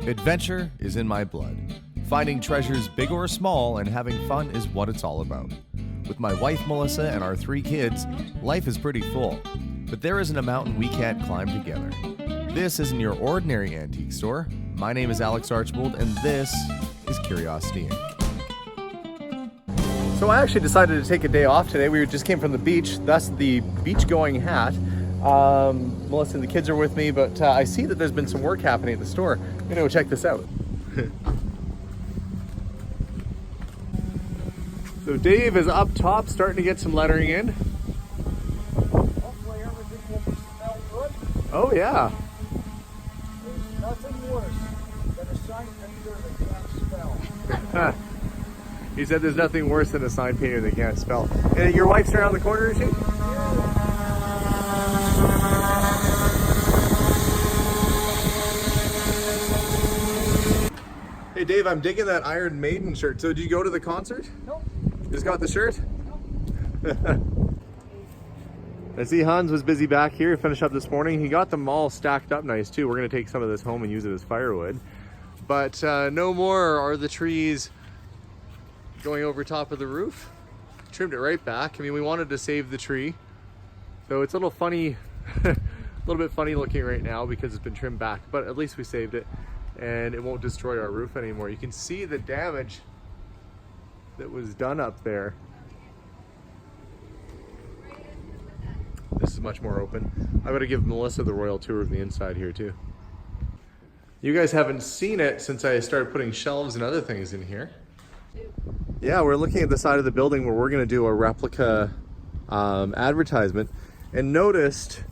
Adventure is in my blood. Finding treasures big or small and having fun is what it's all about. With my wife Melissa and our 3 kids, life is pretty full. But there isn't a mountain we can't climb together. This isn't your ordinary antique store. My name is Alex Archbold and this is Curiosity Inc. So I actually decided to take a day off today. We just came from the beach, thus the beach-going hat. Melissa and the kids are with me, but I see that there's been some work happening at the store. I'm gonna go check this out. So Dave is up top starting to get some lettering in. Hopefully everything will smell good. Oh yeah. There's nothing worse than a sign painter that can't spell. He said there's nothing worse than a sign painter that can't spell. And your wife's around the corner, is she? Hey Dave, I'm digging that Iron Maiden shirt. So did you go to the concert? Nope. Just got the shirt? Nope. I see Hans was busy back here, finished up this morning. He got them all stacked up nice too. We're gonna take some of this home and use it as firewood. But no more are the trees going over top of the roof. Trimmed it right back. I mean, we wanted to save the tree. So it's a little funny, a little bit funny looking right now because it's been trimmed back, but at least we saved it and it won't destroy our roof anymore. You can see the damage that was done up there. This is much more open. I'm gonna give Melissa the royal tour of the inside here too. You guys haven't seen it since I started putting shelves and other things in here. Yeah, we're looking at the side of the building where we're gonna do a replica advertisement, and noticed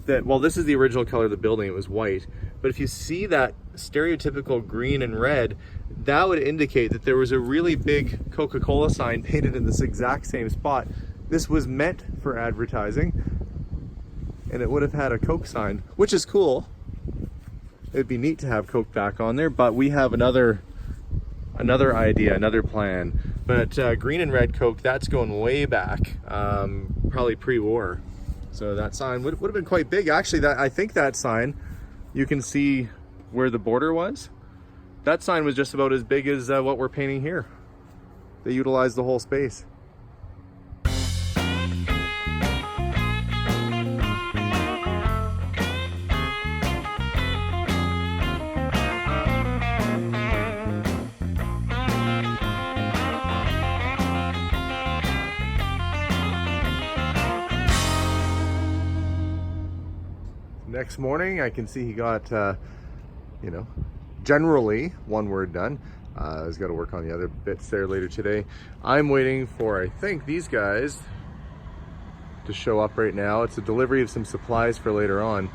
that, well, this is the original color of the building, it was white, but if you see that stereotypical green and red, that would indicate that there was a really big Coca-Cola sign painted in this exact same spot. This was meant for advertising, and it would have had a Coke sign, which is cool. It'd be neat to have Coke back on there, but we have another idea, another plan. But green and red Coke, that's going way back, probably pre-war. So that sign would have been quite big. Actually, I think that sign, you can see where the border was. That sign was just about as big as what we're painting here. They utilized the whole space. Next morning, I can see he got, you know, generally one word done. He's got to work on the other bits there later today. I'm waiting for, I think, these guys to show up right now. It's a delivery of some supplies for later on.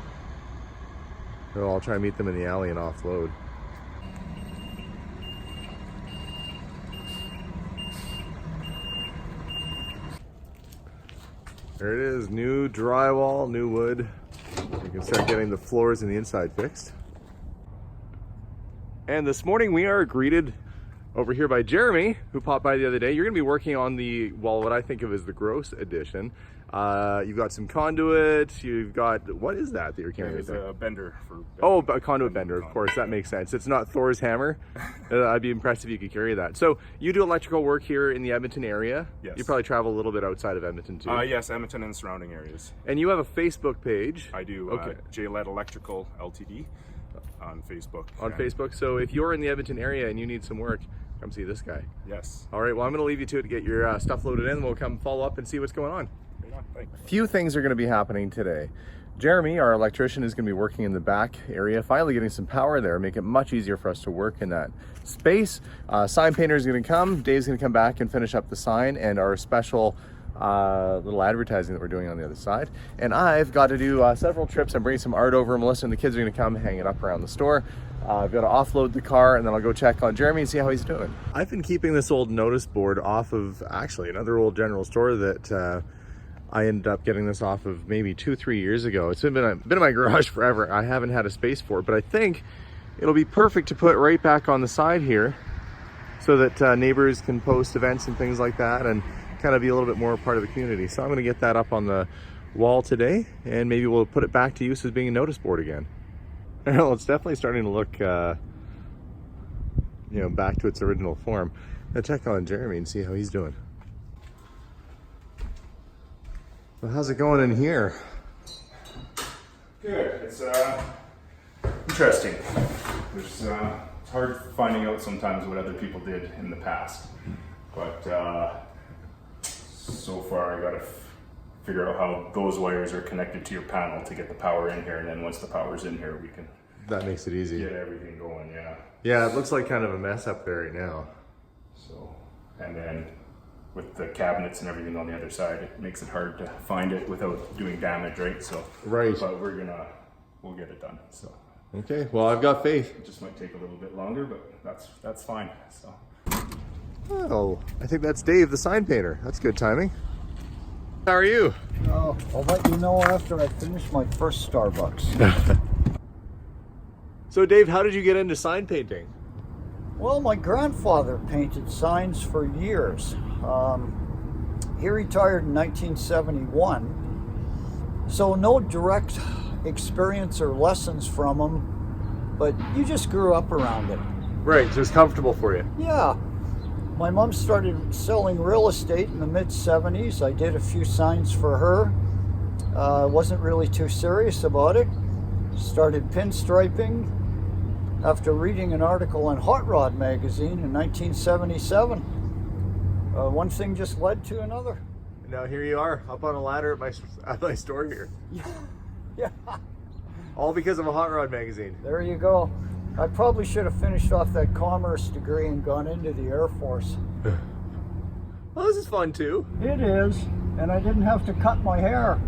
So I'll try and meet them in the alley and offload. There it is, new drywall, new wood. You can start getting the floors and the inside fixed. And this morning we are greeted over here by Jeremy, who popped by the other day. You're gonna be working on the, well, what I think of as the gross edition. You've got some conduit, you've got, what is that you're carrying? It's a bender for... Oh, a conduit bender, of course, that makes sense. It's not Thor's hammer. I'd be impressed if you could carry that. So you do electrical work here in the Edmonton area? Yes. You probably travel a little bit outside of Edmonton too? Yes, Edmonton and surrounding areas. And you have a Facebook page? I do, okay. JLED Electrical Ltd on Facebook. On Facebook, so if you're in the Edmonton area and you need some work, come see this guy. Yes. All right, well, I'm gonna leave you to it to get your stuff loaded in, and we'll come follow up and see what's going on. Thanks. Few things are going to be happening today. Jeremy, our electrician, is going to be working in the back area, finally getting some power there, make it much easier for us to work in that space. Sign painter is going to come. Dave's going to come back and finish up the sign and our special little advertising that we're doing on the other side. And I've got to do several trips and bring some art over. Melissa and the kids are going to come hang it up around the store. I've got to offload the car and then I'll go check on Jeremy and see how he's doing. I've been keeping this old notice board off of actually another old general store that I ended up getting this off of maybe 2-3 years ago. It's been in my garage forever. I haven't had a space for it, but I think it'll be perfect to put right back on the side here so that neighbors can post events and things like that and kind of be a little bit more part of the community. So I'm going to get that up on the wall today, and maybe we'll put it back to use as being a notice board again. Well, it's definitely starting to look you know, back to its original form. Now check on Jeremy and see how he's doing. Well, how's it going in here? Good. It's interesting. It's hard finding out sometimes what other people did in the past, but so far I got to figure out how those wires are connected to your panel to get the power in here, and then once the power's in here, we can That makes it easy. get everything going. Yeah. Yeah, it looks like kind of a mess up there right now. So, and then with the cabinets and everything on the other side, it makes it hard to find it without doing damage, right? So, Right. But we'll get it done. So. Okay, well, I've got faith. It just might take a little bit longer, but that's fine. So. Oh, I think that's Dave, the sign painter. That's good timing. How are you? Oh, I'll let you know after I finish my first Starbucks. So Dave, how did you get into sign painting? Well, my grandfather painted signs for years. He retired in 1971, so no direct experience or lessons from him, but you just grew up around it. Right, so it's comfortable for you. Yeah. My mom started selling real estate in the mid-70s. I did a few signs for her. Wasn't really too serious about it. Started pinstriping after reading an article in Hot Rod magazine in 1977. One thing just led to another. Now here you are, up on a ladder at my store here. Yeah, All because of a Hot Rod magazine. there you go. I probably should have finished off that commerce degree and gone into the Air Force. Well, this is fun too. It is, and I didn't have to cut my hair.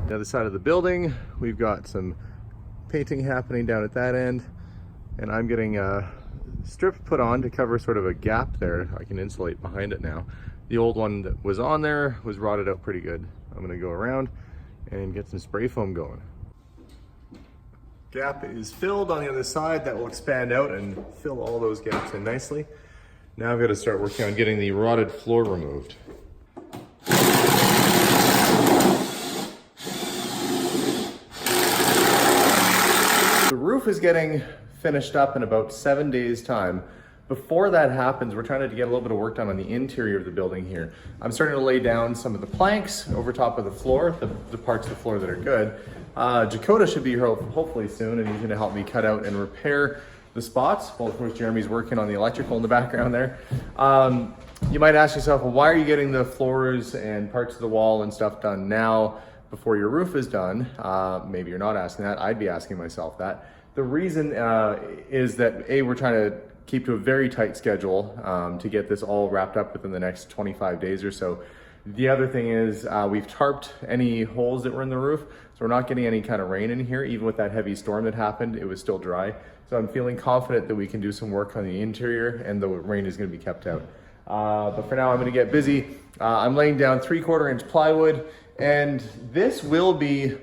The other side of the building, we've got some painting happening down at that end, and I'm getting a strip put on to cover sort of a gap there. I can insulate behind it now. The old one that was on there was rotted out pretty good. I'm gonna go around and get some spray foam going. Gap is filled on the other side. That will expand out and fill all those gaps in nicely. Now I've got to start working on getting the rotted floor removed. The roof is getting finished up in about 7 days' time. Before that happens, we're trying to get a little bit of work done on the interior of the building here. I'm starting to lay down some of the planks over top of the floor, the parts of the floor that are good. Dakota should be here hopefully soon, and he's going to help me cut out and repair the spots. Well, of course, Jeremy's working on the electrical in the background there. You might ask yourself, well, why are you getting the floors and parts of the wall and stuff done now before your roof is done? Maybe you're not asking that. I'd be asking myself that. The reason is that A, we're trying to keep to a very tight schedule to get this all wrapped up within the next 25 days or so. The other thing is we've tarped any holes that were in the roof, so we're not getting any kind of rain in here. Even with that heavy storm that happened, it was still dry. So I'm feeling confident that we can do some work on the interior and the rain is going to be kept out. But for now, I'm going to get busy. I'm laying down 3/4 inch plywood, and this will be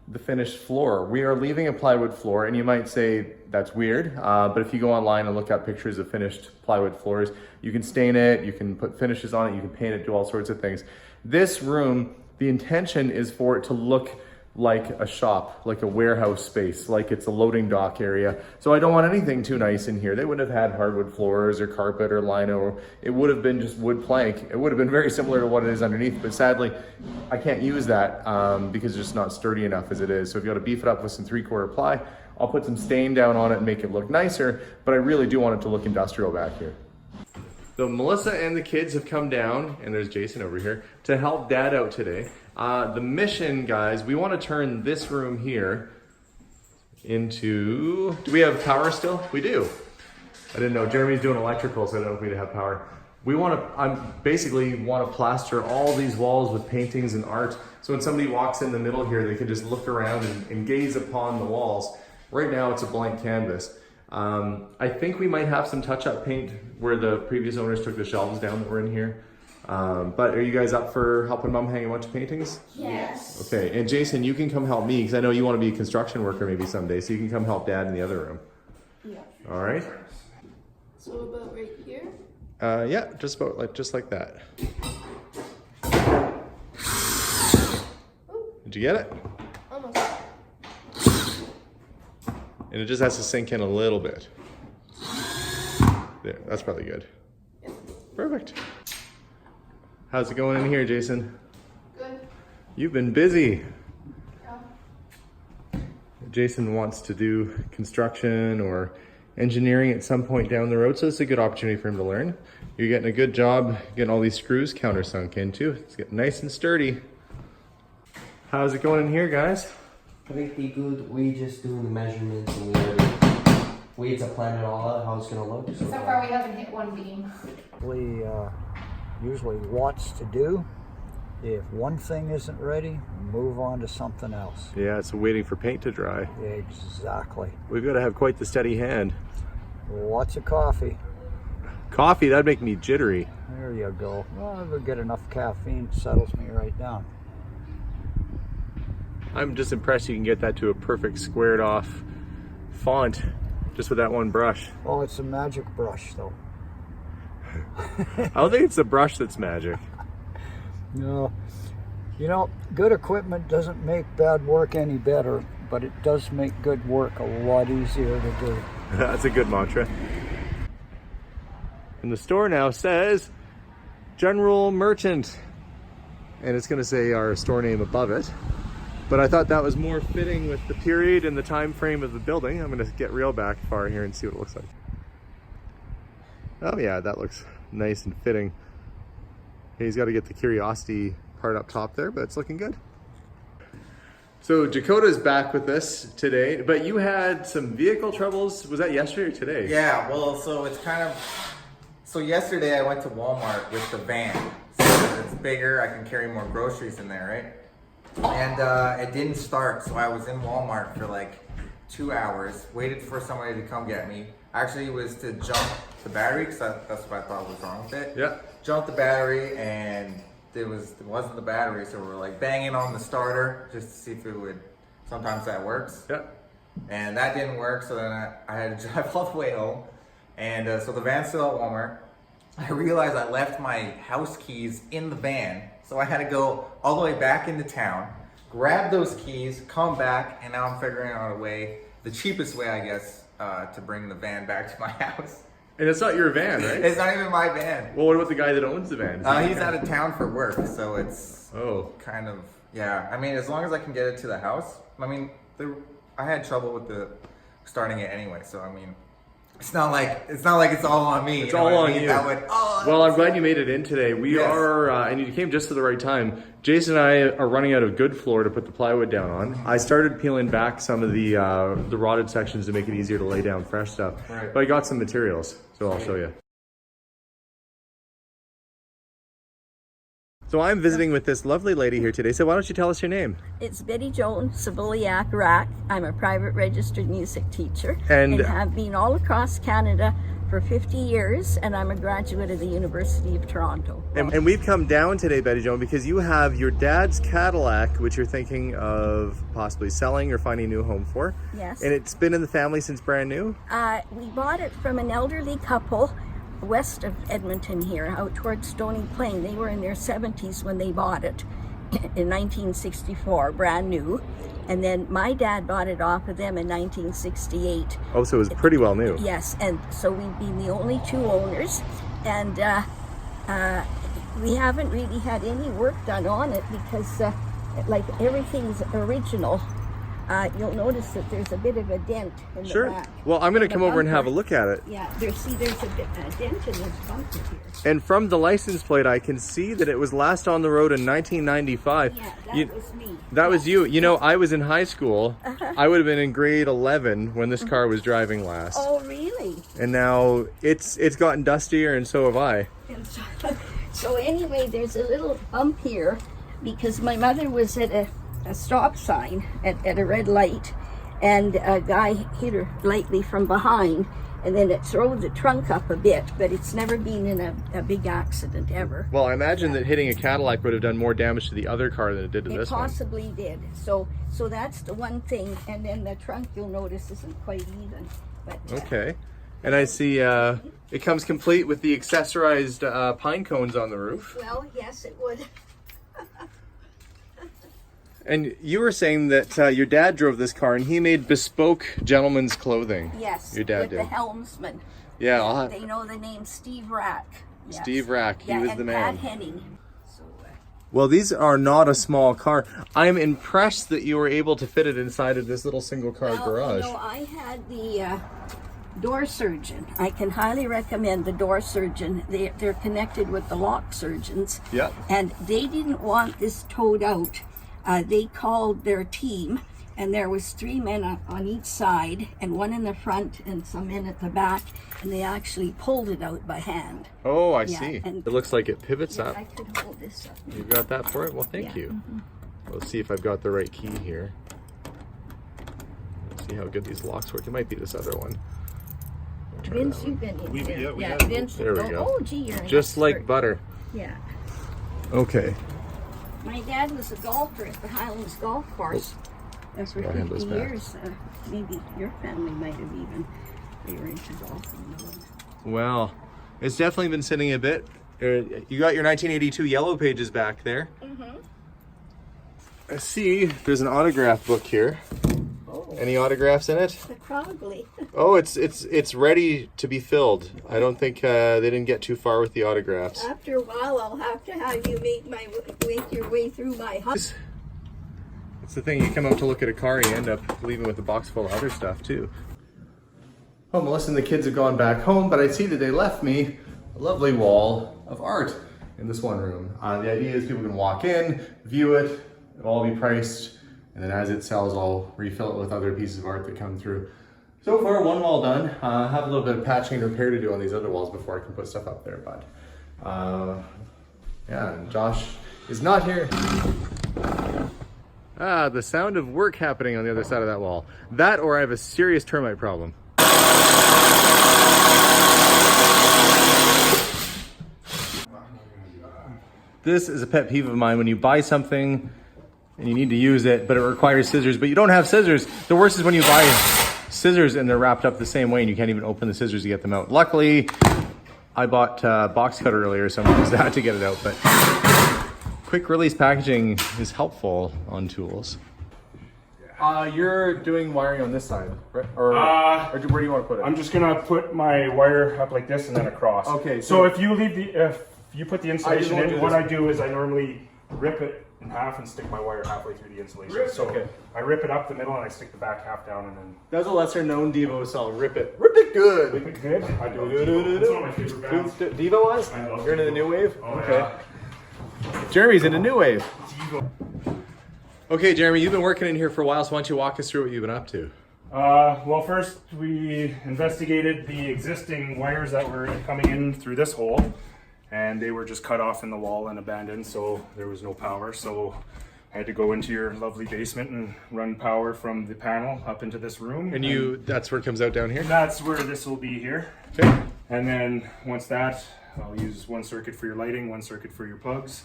the finished floor. We are leaving a plywood floor, and you might say that's weird, but if you go online and look up pictures of finished plywood floors, you can stain it, you can put finishes on it, you can paint it, do all sorts of things. This room, the intention is for it to look like a shop, like a warehouse space, like it's a loading dock area. So I don't want anything too nice in here. They wouldn't have had hardwood floors or carpet or lino. It would have been just wood plank. It would have been very similar to what it is underneath, but sadly, I can't use that because it's just not sturdy enough as it is. So if you want to beef it up with some 3/4 ply, I'll put some stain down on it and make it look nicer, but I really do want it to look industrial back here. So Melissa and the kids have come down, and there's Jason over here, to help Dad out today. The mission, guys, we want to turn this room here into... Do we have power still? We do. I didn't know. Jeremy's doing electrical, so I don't know if we have power. We want to, I basically want to plaster all these walls with paintings and art. So when somebody walks in the middle here, they can just look around and gaze upon the walls. Right now, it's a blank canvas. I think we might have some touch-up paint where the previous owners took the shelves down that were in here. But are you guys up for helping Mom hang a bunch of paintings? Yes. Okay, and Jason, you can come help me because I know you want to be a construction worker maybe someday, so you can come help Dad in the other room. Yeah. All right? So about right here? Yeah, just like that. Did you get it? Almost. And it just has to sink in a little bit. There, that's probably good. Perfect. How's it going in here, Jason? Good. You've been busy. Yeah. Jason wants to do construction or engineering at some point down the road, so it's a good opportunity for him to learn. You're getting a good job getting all these screws countersunk into. It's getting nice and sturdy. How's it going in here, guys? Pretty good. We just doing the measurements and we had to plan it all out how it's gonna look. So far we haven't hit one beam. Usually lots to do. If one thing isn't ready, move on to something else. Yeah, it's waiting for paint to dry. Exactly. We've got to have quite the steady hand. Lots of coffee. Coffee, that'd make me jittery. There you go. Well, if I get enough caffeine, it settles me right down. I'm just impressed you can get that to a perfect squared off font just with that one brush. Oh, it's a magic brush, though. I don't think it's the brush that's magic. No. You know, good equipment doesn't make bad work any better, but it does make good work a lot easier to do. That's a good mantra. And the store now says General Merchant, and it's going to say our store name above it. But I thought that was more fitting with the period and the time frame of the building. I'm going to get real back far here and see what it looks like. Oh yeah, that looks nice and fitting. He's got to get the curiosity part up top there, but it's looking good. So Jakota's back with us today, but you had some vehicle troubles. Was that yesterday or today? Yeah, well, so it's kind of, so yesterday I went to Walmart with the van. So it's bigger, I can carry more groceries in there, right? And it didn't start, so I was in Walmart for like 2 hours, waited for somebody to come get me. Actually, it was to jump the battery, because that's what I thought was wrong with it. Yeah. Jumped the battery, and it wasn't the battery, so we're like banging on the starter just to see if it would, sometimes that works. Yeah. And that didn't work, so then I had to drive all the way home. And so the van's still at Walmart. I realized I left my house keys in the van, so I had to go all the way back into town, grab those keys, come back, and now I'm figuring out a way, the cheapest way, I guess, to bring the van back to my house. And it's not your van, right? It's not even my van. Well, what about the guy that owns the van? He's out of town for work, so it's kind of, yeah. I mean, as long as I can get it to the house. I mean, I had trouble with starting it anyway, so I mean, it's not like it's all on me. It's all on you. Well, I'm glad you made it in today. We are, and you came just at the right time. Jason and I are running out of good floor to put the plywood down on. I started peeling back some of the rotted sections to make it easier to lay down fresh stuff. Right. But I got some materials, so I'll show you. So I'm visiting with this lovely lady here today. So why don't you tell us your name? It's Betty Joan Civiliac Rack. I'm a private registered music teacher And have been all across Canada for 50 years, and I'm a graduate of the University of Toronto. And we've come down today, Betty Joan, because you have your dad's Cadillac, which you're thinking of possibly selling or finding a new home for. Yes. And it's been in the family since brand new? We bought it from an elderly couple west of Edmonton here, out towards Stony Plain. They were in their 70s when they bought it in 1964, brand new. And then my dad bought it off of them in 1968. Oh, so it was pretty well new. Yes, and so we've been the only two owners, and we haven't really had any work done on it because like everything's original. You'll notice that there's a bit of a dent in the back. Well, I'm going to The come over and have a bumper. look at it. Yeah, there's a dent in this bumper here. And from the license plate, I can see that it was last on the road in 1995. Yeah, that was me. That was you. You know, I was in high school. I would have been in grade 11 when this car was driving last. Oh, really? And now it's gotten dustier, and so have I. And so anyway, there's a little bump here because my mother was at a stop sign at a red light, and a guy hit her lightly from behind, and then it threw the trunk up a bit, but it's never been in a big accident ever. Well, I imagine that hitting a Cadillac would have done more damage to the other car than it did to this one. It possibly did. So that's the one thing, and then the trunk, you'll notice, isn't quite even. But Okay. And I see it comes complete with the accessorized pine cones on the roof. well, yes, it would. And you were saying that your dad drove this car and he made bespoke gentleman's clothing. Yes, Your dad with did. the helmsman. Yeah, I'll have They know the name Steve Rack. Yes. Steve Rack. He Yeah, was and the man. Pat Henning. So, Well, these are not a small car. I'm impressed that you were able to fit it inside of this little single car garage. You know, I had the door surgeon. I can highly recommend the door surgeon. They're connected with the lock surgeons. Yep. And they didn't want this towed out. They called their team, and there was 3 men on each side, and 1 in the front and some men at the back, and they actually pulled it out by hand. Oh, I Yeah, see. and- It looks like it pivots up. I could hold this up. You got that for it? Well, thank Yeah. you. Let's see if I've got the right key here. Let's see how good these locks work. It might be this other one. Try Vince, that you've one. been in there. yeah, we Yeah, have. Vince. There we go. Oh, gee, you're an Just like expert. butter. Yeah. Okay. My dad was a golfer at the Highlands Golf Course. That's for Go ahead, 50 Liz, back. years. Maybe your family might have even, they were into golfing. Well, it's definitely been sitting a bit. You got your 1982 yellow pages back there. Mm-hmm. I see there's an autograph book here. Oh, Any autographs in it? probably. Oh, it's ready to be filled. I don't think they didn't get too far with the autographs. After a while, I'll have to have you make your way through my house. It's the thing, you come out to look at a car, you end up leaving with a box full of other stuff too. Oh, Melissa and the kids have gone back home, but I see that they left me a lovely wall of art in this one room. The idea is people can walk in, view it, it'll all be priced, and then as it sells, I'll refill it with other pieces of art that come through. So far, one wall done. I have a little bit of patching and repair to do on these other walls before I can put stuff up there, but yeah, and Josh is not here. Ah, the sound of work happening on the other side of that wall. That or I have a serious termite problem. This is a pet peeve of mine when you buy something and you need to use it, but it requires scissors, but you don't have scissors. The worst is when you buy scissors and they're wrapped up the same way and you can't even open the scissors to get them out. Luckily, I bought a box cutter earlier, so I'm gonna use that to get it out, but quick release packaging is helpful on tools. You're doing wiring on this side, right? Or where do you want to put it? I'm just gonna put my wire up like this and then across. Okay, So if you put the insulation won't do in, what this. I do is I normally rip it in half and stick my wire halfway through the insulation. So Okay. I rip it up the middle and I stick the back half down and then That was a lesser known Devo song. Rip it good. rip it good. I do it. It's one of my favorite bands. Devo was? I love You're into the Devo. new wave? Oh, Okay. yeah. Jeremy's into new wave. Okay, Jeremy, you've been working in here for a while, so why don't you walk us through what you've been up to? Well, first we investigated the existing wires that were coming in through this hole, and they were just cut off in the wall and abandoned, so there was no power. So I had to go into your lovely basement and run power from the panel up into this room. And that's where it comes out down here? That's where this will be here. Okay. And then once that, I'll use one circuit for your lighting, one circuit for your plugs.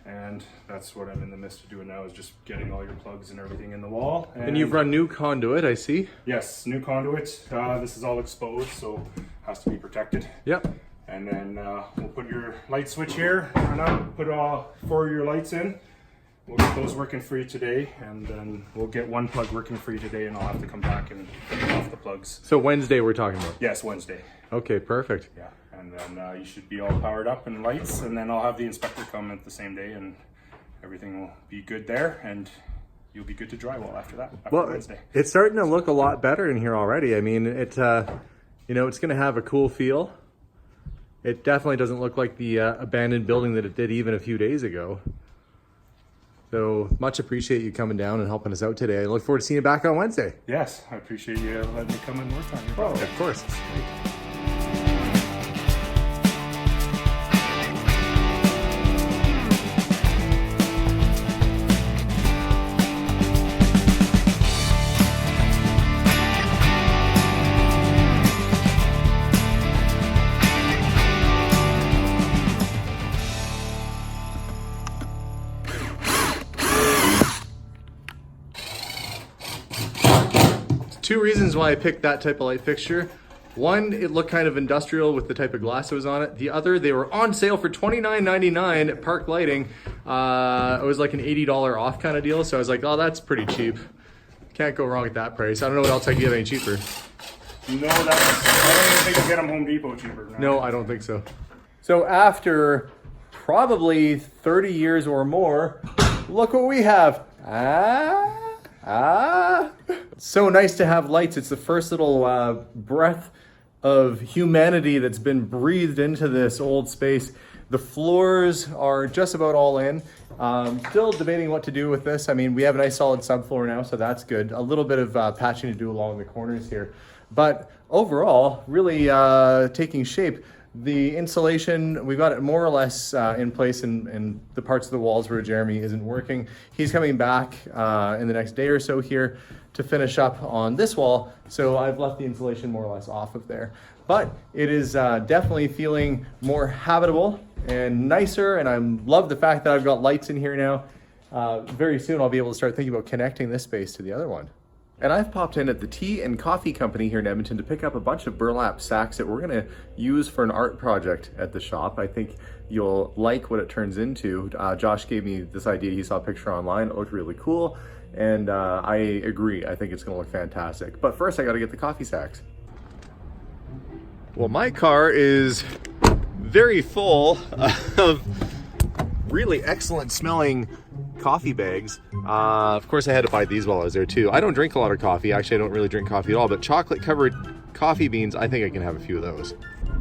And that's what I'm in the midst of doing now, is just getting all your plugs and everything in the wall. And you've run new conduit, I see. Yes, new conduit. This is all exposed, so has to be protected. Yep. And then we'll put your light switch here, run up, put all 4 of your lights in. We'll get those working for you today, and then we'll get one plug working for you today, and I'll have to come back and take off the plugs. So Wednesday we're talking about? Yes, Wednesday. Okay, perfect. Yeah, and then you should be all powered up and lights, and then I'll have the inspector come at the same day, and everything will be good there, and you'll be good to drywall after that, after Well, Wednesday. it's starting to look a lot better in here already. I mean, it's going to have a cool feel. It definitely doesn't look like the abandoned building that it did even a few days ago. So much appreciate you coming down and helping us out today. I look forward to seeing you back on Wednesday. Yes, I appreciate you letting me come and work on your project. Of course. Two reasons why I picked that type of light fixture. One, it looked kind of industrial with the type of glass that was on it. The other, they were on sale for $29.99 at Park Lighting. It was like an $80 off kind of deal. So I was like, oh, that's pretty cheap. Can't go wrong at that price. I don't know what else I can get any cheaper. No, I don't even think you get them Home Depot cheaper. No, I don't think so. So after probably 30 years or more, look what we have. It's so nice to have lights. It's the first little breath of humanity that's been breathed into this old space. The floors are just about all in. Still debating what to do with this. I mean, we have a nice solid subfloor now, so that's good. A little bit of patching to do along the corners here. But overall, really taking shape. The insulation, we've got it more or less in place in the parts of the walls where Jeremy isn't working. He's coming back in the next day or so here to finish up on this wall. So I've left the insulation more or less off of there. But it is definitely feeling more habitable and nicer. And I love the fact that I've got lights in here now. Very soon I'll be able to start thinking about connecting this space to the other one. And I've popped in at the Tea and Coffee Company here in Edmonton to pick up a bunch of burlap sacks that we're gonna use for an art project at the shop. I think you'll like what it turns into. Josh gave me this idea. He saw a picture online. It looked really cool. And I agree. I think it's gonna look fantastic. But first I gotta get the coffee sacks. Well, my car is very full of really excellent smelling coffee bags. Of course I had to buy these while I was there too. I don't drink a lot of coffee. Actually, I don't really drink coffee at all, but chocolate covered coffee beans, I think I can have a few of those.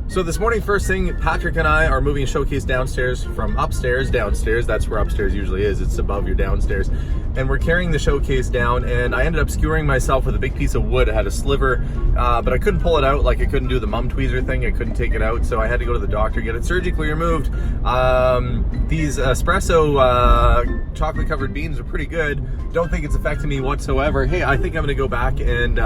So this morning, first thing, Patrick and I are moving a showcase downstairs from upstairs, downstairs. That's where upstairs usually is. It's above your downstairs. And we're carrying the showcase down, and I ended up skewering myself with a big piece of wood. It had a sliver, but I couldn't pull it out. Like I couldn't do the mum tweezer thing. I couldn't take it out, so I had to go to the doctor, get it surgically removed. These espresso chocolate covered beans are pretty good. Don't think it's affecting me whatsoever. Hey, I think I'm gonna go back and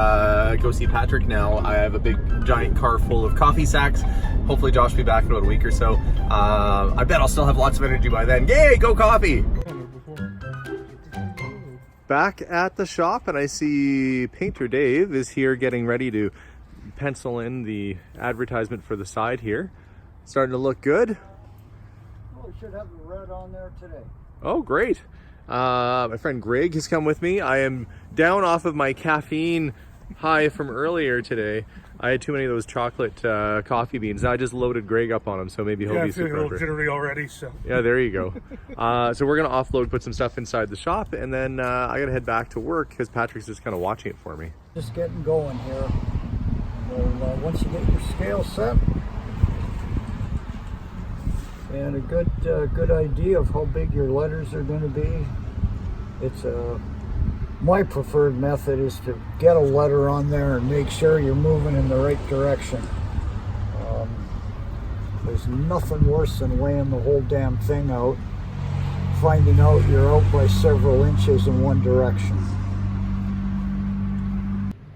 go see Patrick now. I have a big giant car full of coffee sacks. Hopefully Josh will be back in about a week or so. I bet I'll still have lots of energy by then. Yay, go coffee! Back at the shop, and I see Painter Dave is here getting ready to pencil in the advertisement for the side here. Starting to look good. Oh, we should have the red on there today. Oh, great. My friend Greg has come with me. I am down off of my caffeine high from earlier today. I had too many of those chocolate coffee beans. Now I just loaded Greg up on them, so maybe he'll be super. Yeah, I feel a little jittery already, so. Yeah, there you go. So we're gonna offload, put some stuff inside the shop, and then I gotta head back to work because Patrick's just kind of watching it for me. Just getting going here. Well, once you get your scale set and a good idea of how big your letters are going to be, it's my preferred method is to get a letter on there and make sure you're moving in the right direction. There's nothing worse than weighing the whole damn thing out, finding out you're out by several inches in one direction.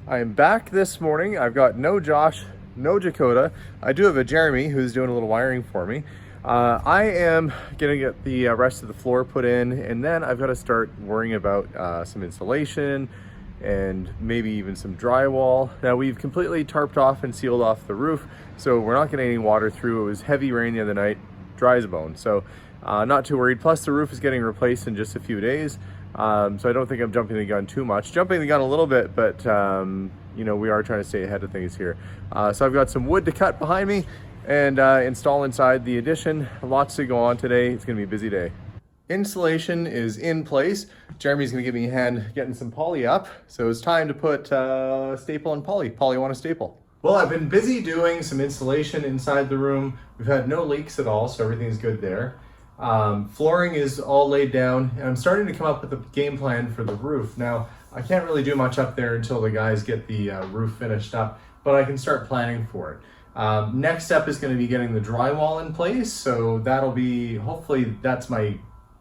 I am back this morning. I've got no Josh, no Dakota. I do have a Jeremy who's doing a little wiring for me. I am gonna get the rest of the floor put in, and then I've got to start worrying about some insulation and maybe even some drywall. Now we've completely tarped off and sealed off the roof, so we're not getting any water through. It was heavy rain the other night, dry as a bone, so not too worried. Plus the roof is getting replaced in just a few days, so I don't think I'm jumping the gun too much. Jumping the gun a little bit, but you know, we are trying to stay ahead of things here. So I've got some wood to cut behind me and install inside the addition. Lots to go on today. It's gonna be a busy day. Insulation is in place. Jeremy's gonna give me a hand getting some poly up. So it's time to put staple and poly. Poly, want a staple? Well, I've been busy doing some insulation inside the room. We've had no leaks at all, so everything's good there. Flooring is all laid down, and I'm starting to come up with a game plan for the roof. Now, I can't really do much up there until the guys get the roof finished up, but I can start planning for it. Next step is going to be getting the drywall in place, so that'll be, hopefully that's my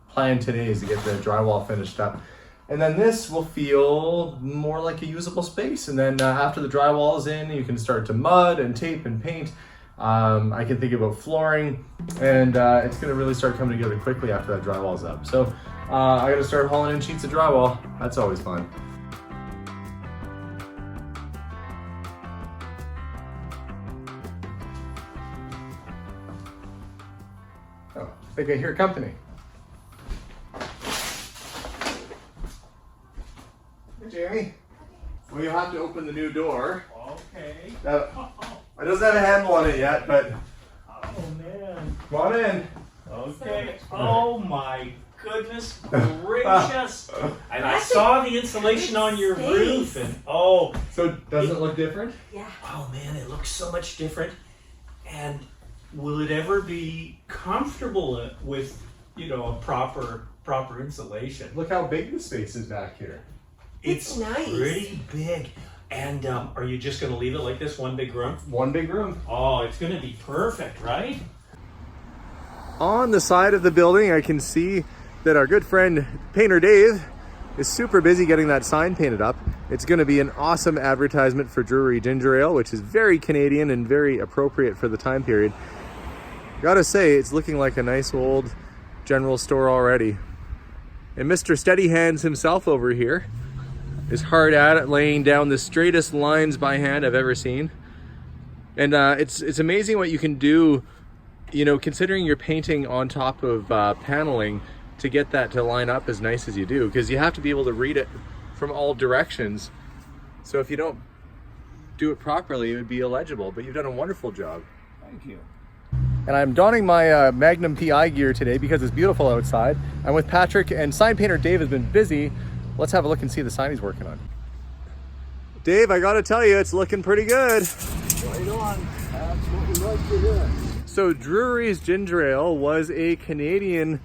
plan today, is to get the drywall finished up. And then this will feel more like a usable space, and then after the drywall is in, you can start to mud and tape and paint. I can think about flooring, and it's going to really start coming together quickly after that drywall's up. So I got to start hauling in sheets of drywall. That's always fun. Oh, I think I hear company. Hey, Jamie. Well, you'll have to open the new door. Okay. It doesn't have a handle on it yet, but Oh man. come on in. Okay. Oh my goodness gracious! And I saw the insulation on your roof, and So does it look different? oh man, it looks so much different. And will it ever be comfortable with, you know, a proper insulation? Look how big the space is back here. It's nice. pretty big. And are you just going to leave it like this, one big room? One big room. Oh, it's going to be perfect, right? On the side of the building, I can see that our good friend Painter Dave is super busy getting that sign painted up. It's going to be an awesome advertisement for Drury Ginger Ale, which is very Canadian and very appropriate for the time period. Gotta say, it's looking like a nice old general store already. And Mr. Steady Hands himself over here is hard at it, laying down the straightest lines by hand I've ever seen. And it's amazing what you can do, you know, considering you're painting on top of paneling, to get that to line up as nice as you do, because you have to be able to read it from all directions. So if you don't do it properly, it would be illegible, but you've done a wonderful job. Thank you. And I'm donning my Magnum PI gear today because it's beautiful outside. I'm with Patrick, and sign painter Dave has been busy. Let's have a look and see the sign he's working on. Dave, I gotta tell you, it's looking pretty good. Right on. That's what we like to hear. So Drury's Ginger Ale was a Canadian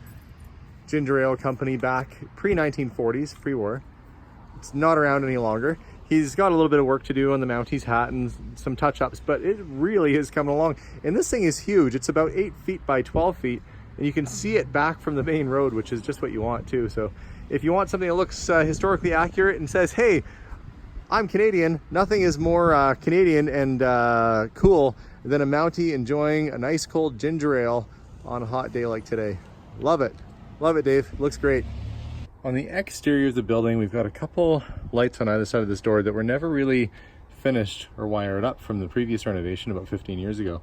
ginger ale company back pre-1940s, pre-war. It's not around any longer. He's got a little bit of work to do on the Mounties hat and some touch-ups, but it really is coming along. And this thing is huge. It's about 8 feet by 12 feet, and you can see it back from the main road, which is just what you want too. So if you want something that looks historically accurate and says, hey, I'm Canadian, nothing is more Canadian and cool than a Mountie enjoying a nice cold ginger ale on a hot day like today. Love it. Love it, Dave. Looks great. On the exterior of the building, we've got a couple lights on either side of this door that were never really finished or wired up from the previous renovation about 15 years ago.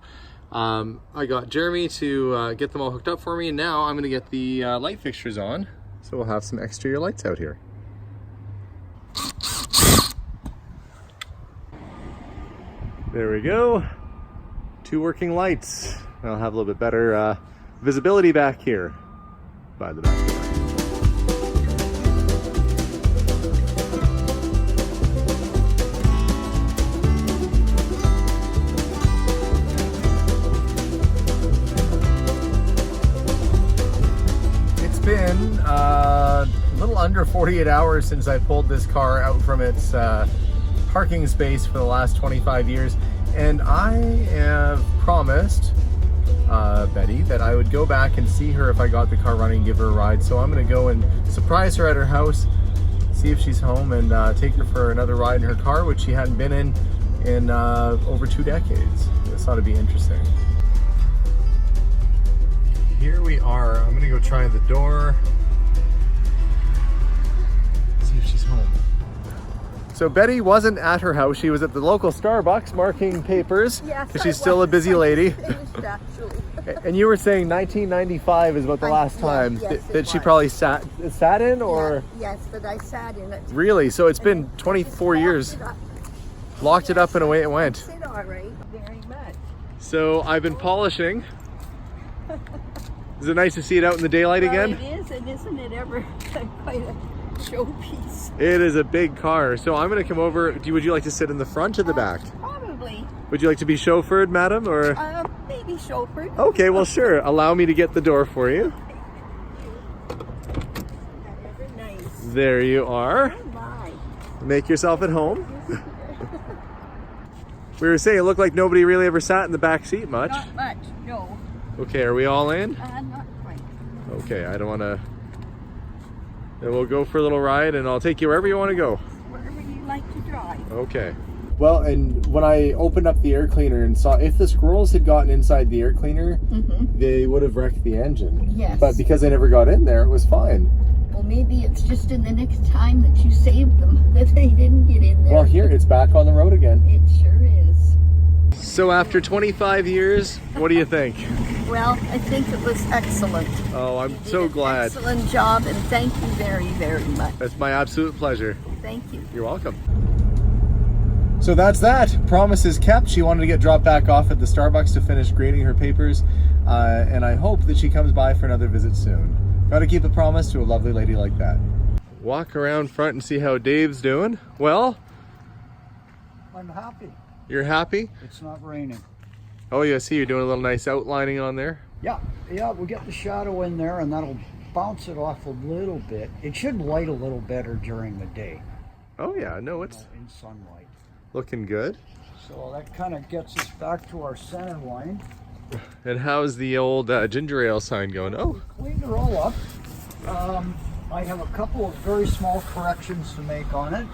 I got Jeremy to get them all hooked up for me, and now I'm gonna get the light fixtures on, so we'll have some exterior lights out here. There we go. 2 working lights. I'll have a little bit better visibility back here by the back door. It's been a little under 48 hours since I pulled this car out from its parking space for the last 25 years, and I have promised Betty that I would go back and see her if I got the car running and give her a ride. So I'm gonna go and surprise her at her house, see if she's home, and take her for another ride in her car, which she hadn't been in over 2 decades. I thought it'd be interesting. Here we are. I'm gonna go try the door, see if she's home. So Betty wasn't at her house. She was at the local Starbucks marking papers, because she's still a busy lady. And you were saying 1995 is about the last time that she probably sat in, or? Yes, that I sat in it. Really? So it's been 24 years. Locked it up and away it went. Sit all right, very much. So I've been polishing. Is it nice to see it out in the daylight again? It is, and isn't it ever quite a showpiece? It is a big car. So I'm going to come over. Would you like to sit in the front or the back? Probably. Would you like to be chauffeured, madam, or? Maybe chauffeured. Okay, well, sure. Allow me to get the door for you. Ever nice. There you are. Oh my. Make yourself at home. We were saying it looked like nobody really ever sat in the back seat much. Not much, no. Okay, are we all in? Not quite. Okay, I don't want to. Then we'll go for a little ride, and I'll take you wherever you want to go. Wherever you like to drive. Okay. Well, and when I opened up the air cleaner and saw, if the squirrels had gotten inside the air cleaner, they would have wrecked the engine. Yes. But because they never got in there, it was fine. Well, maybe it's just in the next time that you saved them that they didn't get in there. Well, here, it's back on the road again. It sure is. So after 25 years, what do you think? Well, I think it was excellent. Oh, I'm You did so an glad. Excellent job, and thank you very, very much. It's my absolute pleasure. Thank you. You're welcome. So that's that. Promise is kept. She wanted to get dropped back off at the Starbucks to finish grading her papers, and I hope that she comes by for another visit soon. Got to keep a promise to a lovely lady like that. Walk around front and see how Dave's doing. Well, I'm happy. you're happy? It's not raining. Oh, yeah, I see you're doing a little nice outlining on there. Yeah, we'll get the shadow in there and that'll bounce it off a little bit. It should light a little better during the day. Oh, yeah, no, it's In sunlight. looking good. So that kind of gets us back to our center line. And how's the old ginger ale sign going? Oh, Cleaned it all up. I have a couple of very small corrections to make on it.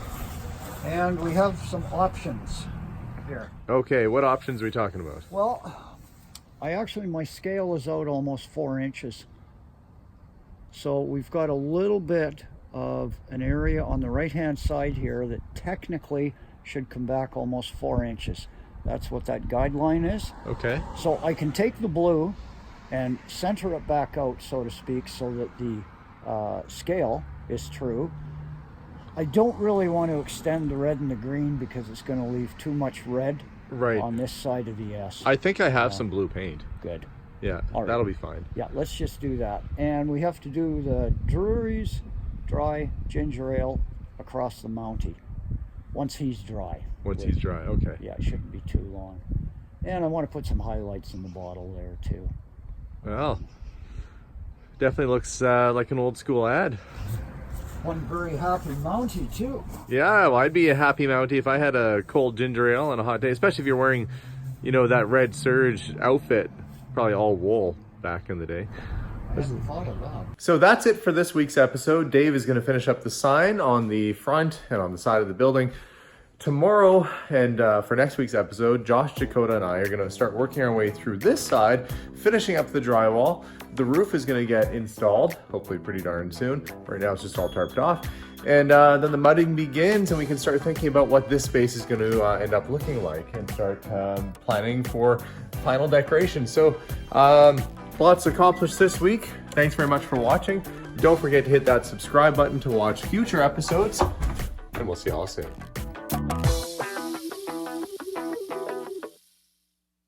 And we have some options here. okay, what options are we talking about? Well, my scale is out almost 4 inches. So we've got a little bit of an area on the right hand side here that technically should come back almost 4 inches. That's what that guideline is. Okay. So I can take the blue and center it back out, so to speak, so that the scale is true. I don't really want to extend the red and the green because it's going to leave too much red Right. on this side of the S. I think I have some blue paint. Good. Yeah, All right. that'll be fine. Yeah, let's just do that. And we have to do the Drury's dry ginger ale across the Mountie once he's dry. Once he's dry, okay. Yeah, it shouldn't be too long. And I want to put some highlights in the bottle there too. Well, definitely looks like an old school ad. One very happy Mountie too. Yeah, well, I'd be a happy Mountie if I had a cold ginger ale on a hot day, especially if you're wearing, you know, that red serge outfit, probably all wool back in the day. I hadn't thought of that. So that's it for this week's episode. Dave is going to finish up the sign on the front and on the side of the building. Tomorrow and for next week's episode, Josh, Dakota, and I are going to start working our way through this side, finishing up the drywall. The roof is going to get installed, hopefully pretty darn soon. Right now it's just all tarped off. And then the mudding begins and we can start thinking about what this space is going to end up looking like and start planning for final decoration. So lots accomplished this week. Thanks very much for watching. Don't forget to hit that subscribe button to watch future episodes, and we'll see y'all soon.